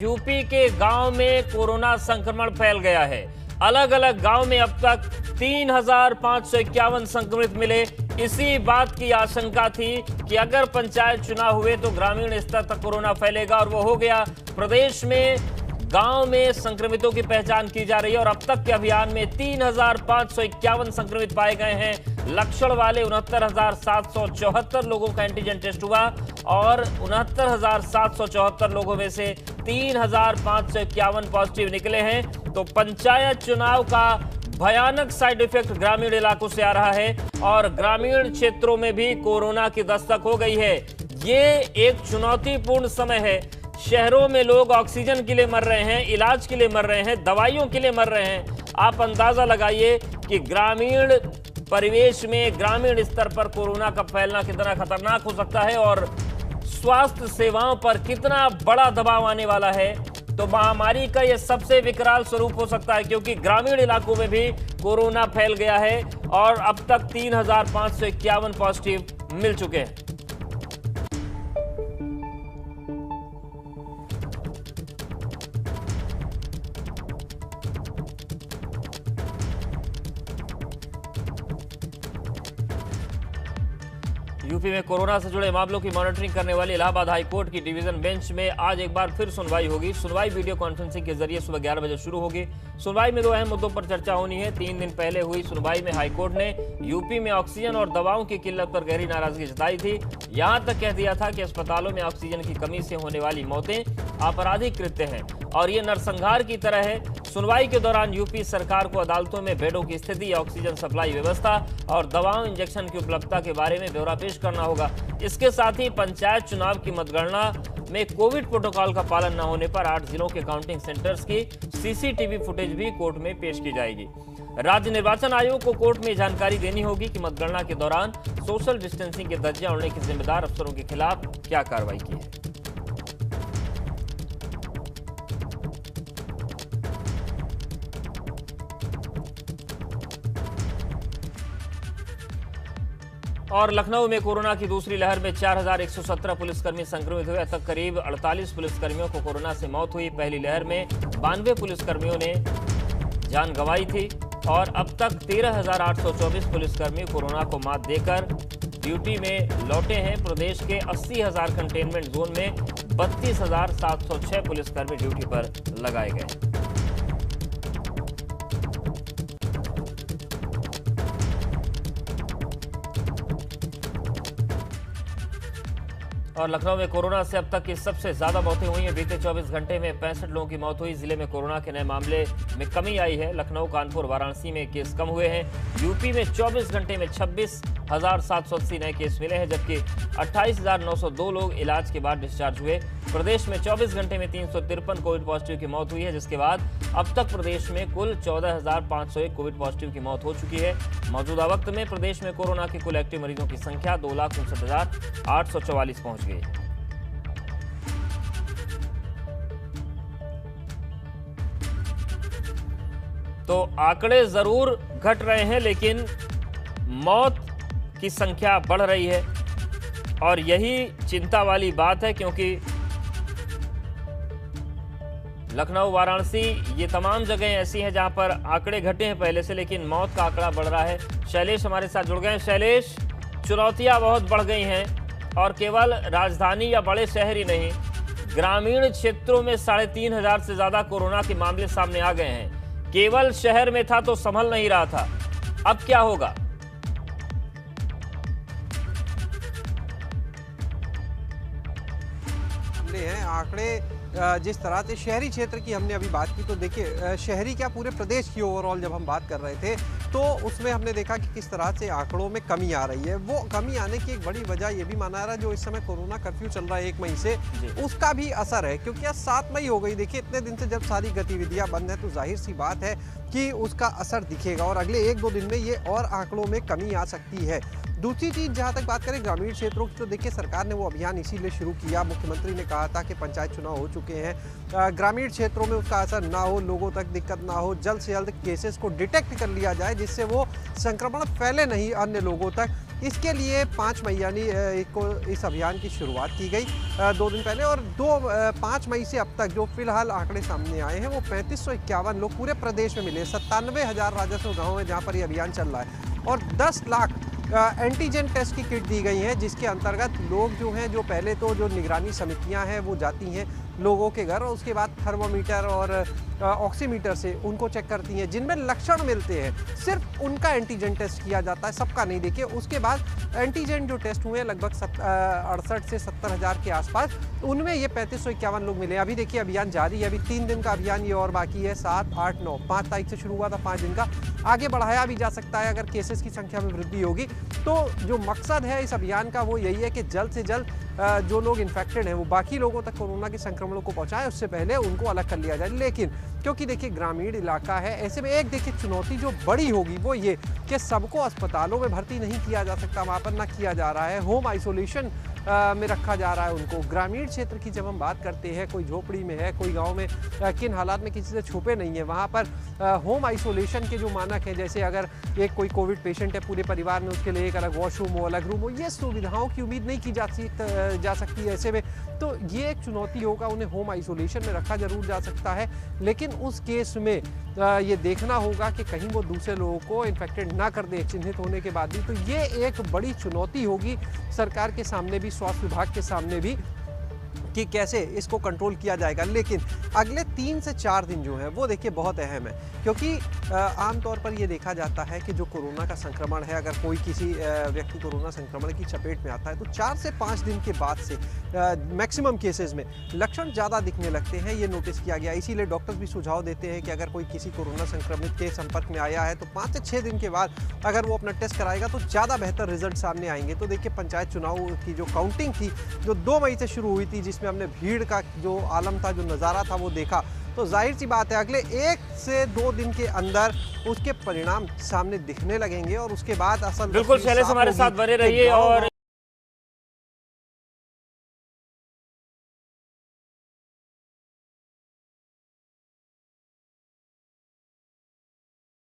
UP के गांव में कोरोना संक्रमण फैल गया है। अलग अलग गांव में अब तक 3,551 संक्रमित मिले। इसी बात की आशंका थी कि अगर पंचायत चुनाव हुए तो ग्रामीण स्तर तक कोरोना फैलेगा, और वो हो गया। प्रदेश में गांव में संक्रमितों की पहचान की जा रही है और अब तक के अभियान में 3,551 संक्रमित पाए गए हैं। लक्षण वाले 69,774 लोगों का एंटीजन टेस्ट हुआ और 69,774 लोगों में से 3,551 पॉजिटिव निकले हैं। तो पंचायत चुनाव का भयानक साइड इफेक्ट ग्रामीण इलाकों से आ रहा है और ग्रामीण क्षेत्रों में भी कोरोना की दस्तक हो गई है। ये एक चुनौतीपूर्ण समय है। शहरों में लोग ऑक्सीजन के लिए मर रहे हैं, इलाज के लिए मर रहे हैं, दवाइयों के लिए मर रहे हैं। आप अंदाजा लगाइए कि ग्रामीण परिवेश में, ग्रामीण स्तर पर कोरोना का फैलना कितना खतरनाक हो सकता है और स्वास्थ्य सेवाओं पर कितना बड़ा दबाव आने वाला है। तो महामारी का यह सबसे विकराल स्वरूप हो सकता है, क्योंकि ग्रामीण इलाकों में भी कोरोना फैल गया है और अब तक 3,551 पॉजिटिव मिल चुके हैं। यूपी में कोरोना से जुड़े मामलों की मॉनिटरिंग करने वाली इलाहाबाद हाई कोर्ट की डिवीजन बेंच में आज एक बार फिर सुनवाई होगी। सुनवाई वीडियो कॉन्फ्रेंसिंग के जरिए सुबह 11 बजे शुरू होगी। सुनवाई में दो अहम मुद्दों पर चर्चा होनी है। 3 दिन पहले हुई सुनवाई में हाईकोर्ट ने यूपी में ऑक्सीजन और दवाओं की किल्लत पर गहरी नाराजगी जताई थी। यहां तक कह दिया था कि अस्पतालों में ऑक्सीजन की कमी से होने वाली मौतें आपराधिक कृत्य हैं और ये नरसंहार की तरह है। सुनवाई के दौरान यूपी सरकार को अदालतों में बेडों की स्थिति, ऑक्सीजन सप्लाई व्यवस्था और दवाओं इंजेक्शन की उपलब्धता के बारे में ब्यौरा पेश करना होगा। इसके साथ ही पंचायत चुनाव की मतगणना में कोविड प्रोटोकॉल का पालन न होने पर 8 जिलों के काउंटिंग सेंटर्स की सीसीटीवी फुटेज भी कोर्ट में पेश की जाएगी। राज्य निर्वाचन आयोग को कोर्ट में जानकारी देनी होगी कि मतगणना के दौरान सोशल डिस्टेंसिंग के धज्जियां उड़ने के जिम्मेदार अफसरों के खिलाफ क्या कार्रवाई की है। और लखनऊ में कोरोना की दूसरी लहर में 4,117 पुलिसकर्मी संक्रमित हुए। अब तक करीब 48 पुलिसकर्मियों को कोरोना से मौत हुई। पहली लहर में 92 पुलिसकर्मियों ने जान गंवाई थी और अब तक 13,824 पुलिसकर्मी कोरोना को मात देकर ड्यूटी में लौटे हैं। प्रदेश के 80,000 कंटेनमेंट जोन में 32,706 पुलिसकर्मी ड्यूटी पर लगाए गए। और लखनऊ में कोरोना से अब तक की सबसे ज्यादा मौतें हुई हैं। बीते 24 घंटे में 65 लोगों की मौत हुई। जिले में कोरोना के नए मामले में कमी आई है। लखनऊ, कानपुर, वाराणसी में केस कम हुए हैं। यूपी में 24 घंटे में 26,780 नए केस मिले हैं, जबकि 28,902 लोग इलाज के बाद डिस्चार्ज हुए। प्रदेश में 24 घंटे में 353 कोविड पॉजिटिव की मौत हुई है, जिसके बाद अब तक प्रदेश में कुल 14,501 कोविड पॉजिटिव की मौत हो चुकी है। मौजूदा वक्त में प्रदेश में कोरोना के कुल एक्टिव मरीजों की संख्या 2,59,844 पहुंच गई। तो आंकड़े जरूर घट रहे हैं, लेकिन मौत की संख्या बढ़ रही है और यही चिंता वाली बात है, क्योंकि लखनऊ, वाराणसी, ये तमाम जगह ऐसी हैं जहां पर आंकड़े घटे हैं पहले से, लेकिन मौत का आंकड़ा बढ़ रहा है। शैलेश हमारे साथ जुड़ गए हैं। शैलेश, चुनौतियां बहुत बढ़ गई हैं और केवल राजधानी या बड़े शहर ही नहीं, ग्रामीण क्षेत्रों में 3,500 से ज्यादा कोरोना के मामले सामने आ गए हैं। केवल शहर में था तो संभल नहीं रहा था, अब क्या होगा? आंकड़े जिस तरह से शहरी क्षेत्र की हमने अभी बात की, तो देखिए शहरी क्या पूरे प्रदेश की ओवरऑल जब हम बात कर रहे थे तो उसमें हमने देखा कि किस तरह से आंकड़ों में कमी आ रही है। वो कमी आने की एक बड़ी वजह ये भी माना जा रहा है, जो इस समय कोरोना कर्फ्यू चल रहा है 1 मई से, उसका भी असर है, क्योंकि आज 7 मई हो गई। देखिए इतने दिन से जब सारी गतिविधियां बंद है तो जाहिर सी बात है कि उसका असर दिखेगा और अगले 1-2 दिन में ये और आंकड़ों में कमी आ सकती है। दूसरी चीज़, जहाँ तक बात करें ग्रामीण क्षेत्रों की, तो देखिए सरकार ने वो अभियान इसीलिए शुरू किया। मुख्यमंत्री ने कहा था कि पंचायत चुनाव हो चुके हैं, ग्रामीण क्षेत्रों में उसका असर ना हो, लोगों तक दिक्कत ना हो, जल्द से जल्द केसेस को डिटेक्ट कर लिया जाए जिससे वो संक्रमण फैले नहीं अन्य लोगों तक। इसके लिए 5 मई यानी को इस अभियान की शुरुआत की गई 2 दिन पहले, और 5 मई से अब तक जो फिलहाल आंकड़े सामने आए हैं वो 3551 लोग पूरे प्रदेश में मिले। 97,000 राजस्व गाँव है जहाँ पर ये अभियान चल रहा है, और 10 लाख एंटीजन टेस्ट की किट दी गई है, जिसके अंतर्गत लोग जो हैं, जो पहले तो जो निगरानी समितियां हैं वो जाती हैं लोगों के घर, और उसके बाद थर्मोमीटर और ऑक्सीमीटर से उनको चेक करती हैं। जिनमें लक्षण मिलते हैं सिर्फ उनका एंटीजन टेस्ट किया जाता है, सबका नहीं। देखिए उसके बाद एंटीजन जो टेस्ट हुए लगभग 68 से 70,000 के आसपास, उनमें ये 3551 लोग मिले। अभी देखिए अभियान जारी है, अभी 3 दिन का अभियान ये और बाकी है, 7, 8, 9, 5 तारीख से शुरू हुआ था, 5 दिन का आगे बढ़ाया भी जा सकता है अगर केसेस की संख्या में वृद्धि होगी। तो जो मकसद है इस अभियान का वो यही है कि जल्द से जल्द जो लोग इन्फेक्टेड हैं वो बाकी लोगों तक कोरोना के संक्रमण को पहुंचाएं, उससे पहले उनको अलग कर लिया जाए। लेकिन क्योंकि देखिए ग्रामीण इलाका है, ऐसे में एक देखिए चुनौती जो बड़ी होगी वो ये कि सबको अस्पतालों में भर्ती नहीं किया जा सकता, वहाँ पर ना किया जा रहा है, होम आइसोलेशन में रखा जा रहा है उनको। ग्रामीण क्षेत्र की जब हम बात करते हैं, कोई झोपड़ी में है, कोई गांव में किन हालात में किसी से छुपे नहीं है, वहाँ पर होम आइसोलेशन के जो मानक हैं, जैसे अगर एक कोई कोविड पेशेंट है पूरे परिवार में, उसके लिए एक अलग वॉशरूम हो, अलग रूम हो, ये सुविधाओं की उम्मीद नहीं की जा सकती है। ऐसे में तो ये एक चुनौती होगा, उन्हें होम आइसोलेशन में रखा जरूर जा सकता है, लेकिन उस केस में ये देखना होगा कि कहीं वो दूसरे लोगों को इन्फेक्टेड ना कर दे चिन्हित होने के बाद भी। तो ये एक बड़ी चुनौती होगी सरकार के सामने भी, स्वास्थ्य विभाग के सामने भी, कि कैसे इसको कंट्रोल किया जाएगा। लेकिन अगले 3 से 4 दिन जो है वो देखिए बहुत अहम है, क्योंकि आमतौर पर ये देखा जाता है कि जो कोरोना का संक्रमण है, अगर कोई किसी व्यक्ति कोरोना संक्रमण की चपेट में आता है तो 4 से 5 दिन के बाद से मैक्सिमम केसेस में लक्षण ज़्यादा दिखने लगते हैं, ये नोटिस किया गया। इसीलिए डॉक्टर्स भी सुझाव देते हैं कि अगर कोई किसी कोरोना संक्रमित के संपर्क में आया है तो 5 से 6 दिन के बाद अगर वो अपना टेस्ट कराएगा तो ज़्यादा बेहतर रिजल्ट सामने आएंगे। तो देखिए पंचायत चुनाव की जो काउंटिंग थी, जो 2 मई से शुरू हुई थी, जिसमें हमने भीड़ का जो आलम था, जो नज़ारा था वो देखा, तो जाहिर सी बात है अगले 1 से 2 दिन के अंदर उसके परिणाम सामने दिखने लगेंगे, और उसके बाद असल बिल्कुल शैलेश हमारे साथ बने रहिए। और